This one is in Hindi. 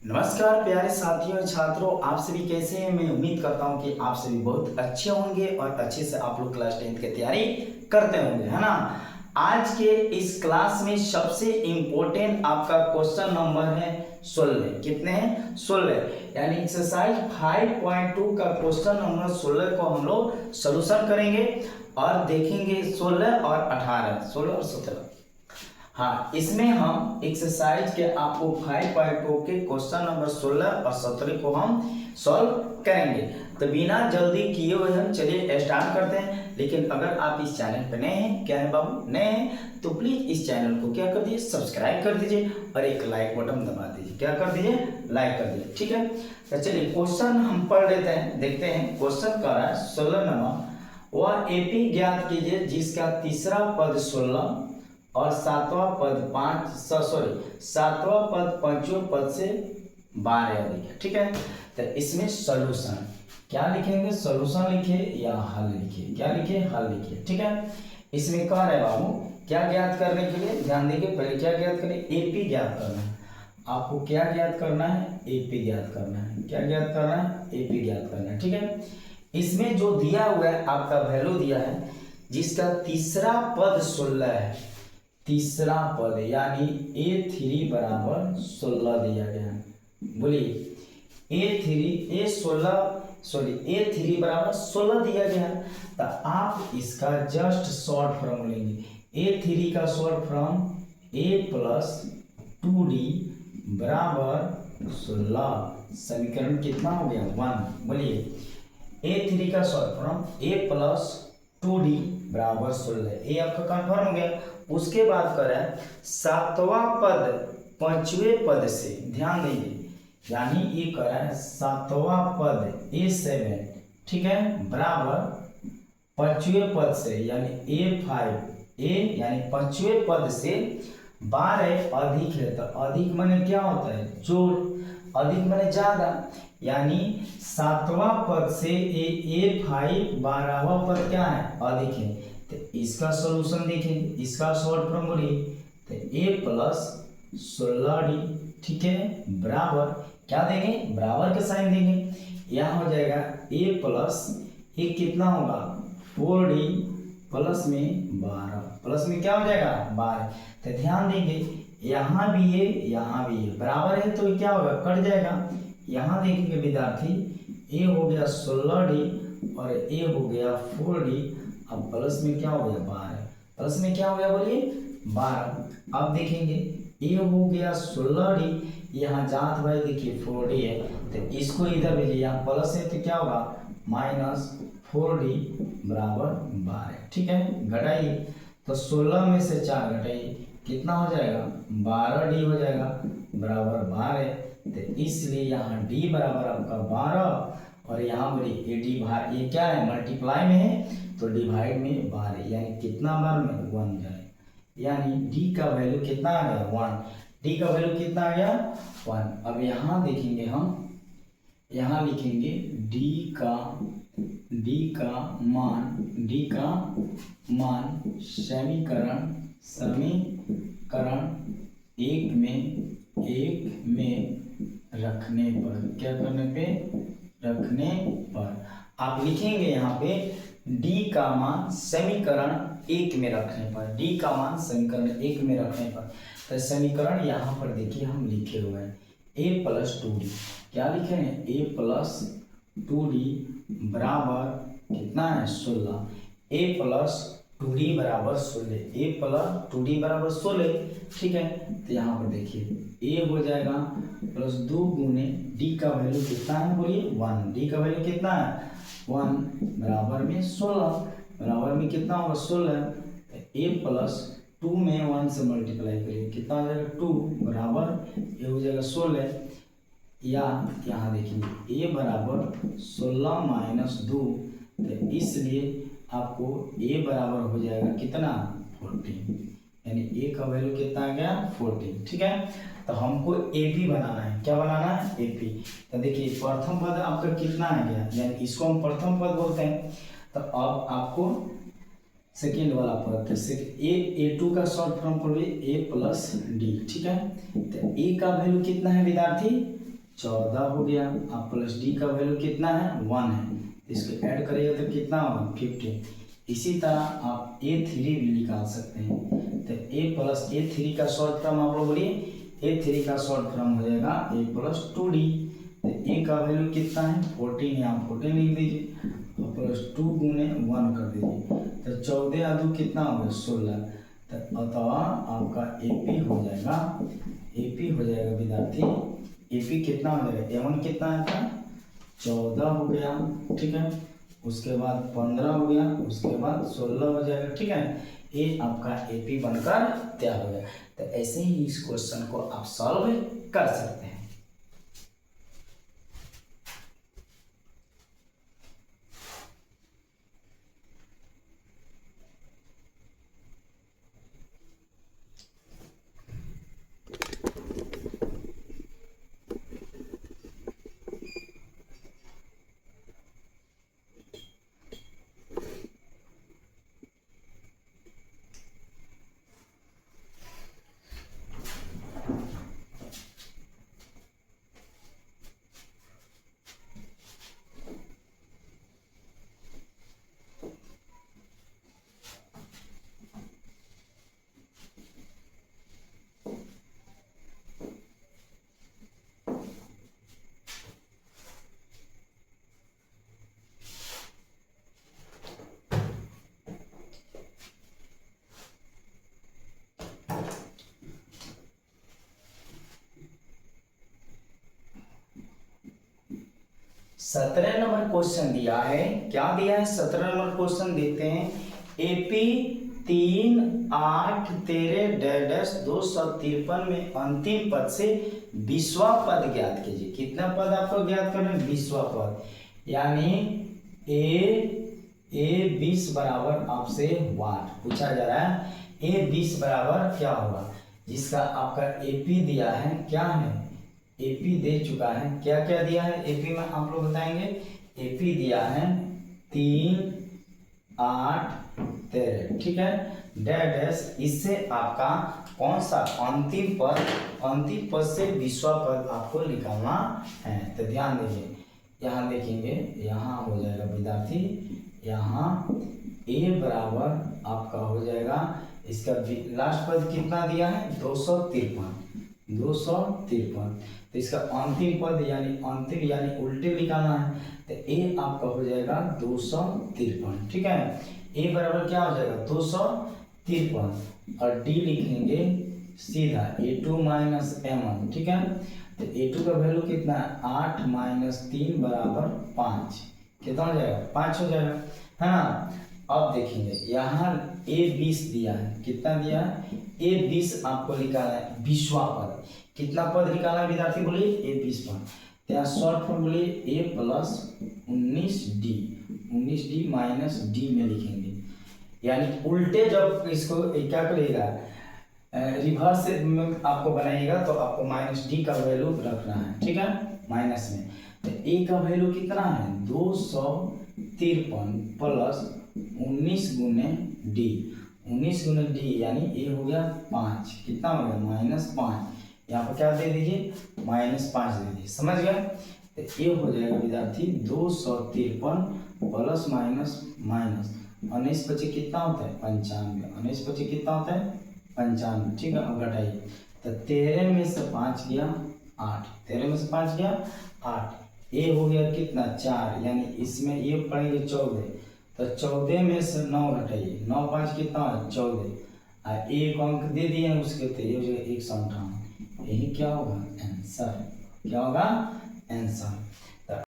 नमस्कार प्यारे साथियों और छात्रों, आप सभी कैसे हैं। मैं उम्मीद करता हूं कि आप सभी बहुत अच्छे होंगे और अच्छे से आप लोग क्लास 10th की तैयारी करते होंगे, है ना। आज के इस क्लास में सबसे इम्पोर्टेंट आपका क्वेश्चन नंबर है 16। कितने हैं? 16। यानी एक्सरसाइज 5.2 का क्वेश्चन नंबर 16 को हम लोग सोल्यूशन करेंगे और देखेंगे 16 और 18, 16 और 17। हाँ, इसमें हम एक्सरसाइज के आपको 5.2 के क्वेश्चन नंबर 16 और 17 को हम सॉल्व करेंगे। तो बिना जल्दी किए हुए हम चलिए स्टार्ट करते हैं। लेकिन अगर आप इस चैनल पर नए हैं, क्या है बाबू, नए हैं, तो प्लीज इस चैनल को क्या कर दीजिए, सब्सक्राइब कर दीजिए और एक लाइक बटन दबा दीजिए। क्या कर दीजिए? लाइक कर दीजिए, ठीक है। तो चलिए क्वेश्चन हम पढ़ लेते हैं, देखते हैं। क्वेश्चन कर रहा है 16 नंबर, वह एपी ज्ञात कीजिए जिसका तीसरा पद 16 और सातवां पद सातवां पद पांचवें पद से 12 अधिक है, ठीक है। तो इसमें सॉल्यूशन क्या लिखेंगे? सॉल्यूशन लिखे या हल लिखे? क्या लिखे? हल लिखे, ठीक है। इसमें कह रहे बाबू क्या ज्ञात करने के लिए, ध्यान देंगे। पहले क्या ज्ञात करें? एपी ज्ञात करना है आपको। क्या ज्ञात करना है? एपी ज्ञात करना है। क्या ज्ञात करना है? एपी ज्ञात करना है, ठीक है। इसमें जो दिया हुआ है आपका वैल्यू दिया है, जिसका तीसरा पद 16 है, तीसरा पद यानी A3 बराबर 16 दिया गया है। बोलिए A3 बराबर 16 दिया गया है। तो आप इसका जस्ट शॉर्ट फॉर्म लेंगे। A3 का short form A plus 2D बराबर 16। समीकरण कितना हो गया? 1। बोलिए A3 का short form A plus 2D बराबर 16। ये आपका कन्फर्म हो गया। उसके बाद करें सातवां पद पांचवें पद से, ध्यान दीजिए। यानी ये करें सातवां पद A7, ठीक है, बराबर पांचवें पद से यानी A5 यानी पांचवें पद से 12 अधिक है। तो अधिक माने क्या होता है? जोड़। अधिक माने ज्यादा, यानी सातवां पद से A5 12वां पद क्या है? अधिक है। तो इसका सॉल्यूशन देखेंगे। इसका शॉर्ट फॉर्म बोलिए तो A प्लस 16D, ठीक है, बराबर क्या देंगे? बराबर के साइन देंगे। यहाँ हो जाएगा A प्लस ये कितना होगा? 4D प्लस में 12, प्लस में क्या हो जाएगा? 12। तो ध्यान देंगे यहाँ भी है, यहाँ भी है, बराबर है तो क्या होगा? कट जाएगा। यहाँ देखेंगे विद्यार्थी, A हो गया 16D और A हो गया 4D। अब प्लस में क्या हो गया? 12। प्लस में क्या हो गया? बोलिए 12। अब देखेंगे A हो गया 16D, यहाँ जात भाई देखिए 4D है, तो इसको इधर भेजिए। यहाँ प्लस है तो क्या होगा? माइनस 4D बराबर 12, ठीक है। घटाइए तो 16 में से 4 घटाइए, कितना हो जाएगा? 12D हो जाएगा बराबर 12। तो इसलिए यहाँ D बराबर आपका 12 और यहाँ बोलिए ये क्या है? मल्टीप्लाई में है तो डिवाइड में 12, यानी कितना बार में? 1 जाए। यानी D का वैल्यू कितना आ गया? 1। D का वैल्यू कितना आ गया? 1। अब यहाँ देखेंगे हम, यहाँ लिखेंगे D का मान समीकरण एक में रखने पर, क्या करने पे? रखने पर आप लिखेंगे यहाँ पे D का मान समीकरण 1 में रखने पर, D का मान समीकरण 1 में रखने पर। तो समीकरण यहाँ पर देखिए हम लिखे हुए हैं A प्लस 2D। क्या लिखे हैं? A प्लस 2D बराबर कितना है? 16। A प्लस 2D बराबर 16, A प्लस 2D बराबर 16, ठीक है। तो यहाँ पर देखिए A हो जाएगा प्लस 2 गुने D का वैल्यू कितना है? बोलिए 1। D का वैल्यू कितना है? 1 बराबर में 16, बराबर में कितना होगा? 16। A प्लस 2 में 1 से मल्टीप्लाई करिए, कितना हो जाएगा? 2 बराबर ये हो जाएगा 16। या यहाँ देखिए A बराबर 16 माइनस 2, तो इसलिए आपको A बराबर हो जाएगा कितना? 14। यानी A का वैल्यू कितना आ गया? 14, ठीक है। तो हमको AP बनाना है। क्या बनाना है? AP। तो देखिए प्रथम पद आपका कितना आ गया, यानी इसको हम प्रथम पद बोलते हैं। तो अब आपको सेकेंड वाला पद, तो A2 का शॉर्ट फॉर्म पढ़िए A प्लस D, ठीक है। तो A का वैल्यू कितना है विद्यार्थी? 14 हो गया। अब प्लस डी का वैल्यू कितना है 1 है, इसको ऐड करिएगा तो कितना होगा 50। इसी तरह आप A3 भी निकाल सकते हैं। तो A प्लस A3 का शॉर्ट फॉर्म आप लोग बोलिए, A3 का शॉर्ट फॉर्म हो जाएगा A प्लस 2D। तो A का वैल्यू कितना है 14 है, आप 14 लिख दीजिए और प्लस 2 गुने 1 कर दीजिए। तो 14 आ 2 कितना हो गया 16। तो अतः आपका AP हो जाएगा, AP हो जाएगा विद्यार्थी, AP कितना हो जाएगा A1 कितना है था 14 हो गया, ठीक है। उसके बाद 15 हो गया, उसके बाद 16 हो जाएगा, ठीक है। ये आपका AP बनकर तैयार हो गया। तो ऐसे ही इस क्वेश्चन को आप सॉल्व कर सकते हैं। सत्रह नंबर क्वेश्चन दिया है, क्या दिया है 17 नंबर क्वेश्चन देखते हैं। AP 3 8 13 डैश 253 में अंतिम पद से 20वां पद ज्ञात कीजिए। कितना पद आपको ज्ञात करना है 20वां पद, यानी A 20 बराबर आपसे वाट पूछा जा रहा है। A 20 बराबर क्या होगा, जिसका आपका AP दिया है क्या है, AP दे चुका है, क्या क्या दिया है AP में आप लोग बताएंगे। AP दिया है 3 8 13, ठीक है। डैश इससे आपका कौन सा अंतिम पद से 20वां पद आपको निकालना है। तो ध्यान दीजिए, यहाँ देखेंगे, यहाँ हो जाएगा विद्यार्थी, यहाँ A बराबर आपका हो जाएगा, इसका लास्ट पद कितना दिया है 253। तो इसका अंतिम पद यानी उल्टे निकालना है। तो A आपका हो जाएगा 253, ठीक है। A बराबर क्या हो जाएगा 253 और D लिखेंगे सीधा A2 माइनस M1, ठीक है। तो A2 का वैल्यू कितना है 8 माइनस 3 बराबर 5, कितना हो जाएगा 5 हो जाएगा, है ना। अब देखेंगे यहाँ A 20 दिया है, कितना दिया है A 20 आपको निकालना है 20वां पद। कितना पद निकालना है विद्यार्थी बोलिए A 20 पद। यहाँ शॉर्ट फॉर्म बोलिए A plus 19D minus D में लिखेंगे, यानी उल्टे जब इसको क्या करिएगा रिवर्स में आपको बनाइएगा तो आपको माइनस D का वैल्यू रखना है, ठीक है, माइनस में। तो A का वैल्यू कितना है 253 प्लस 19 गुने D, 19 गुने D यानी A हो गया 5, कितना हो गया -5। यहाँ पर क्या दे दीजिए -5 दे दीजिए, समझ गए। तो A हो जाएगा विद्यार्थी 253 प्लस माइनस 19 बचे कितना होता है 95, 19 बचे कितना होता है 95, ठीक है। अब घटाइए, तो 13 में से 5 गया 8, 13 में से 5 गया 8। A हो गया कितना 4, यानी इसमें ये पढ़ेंगे 14, तो 14 में से 9 घटाइए, 9 5 कितना है 14। एक अंक दे दिए हैं उसके, तो ये हो जाएगा 158। यही क्या होगा आंसर, क्या होगा आंसर।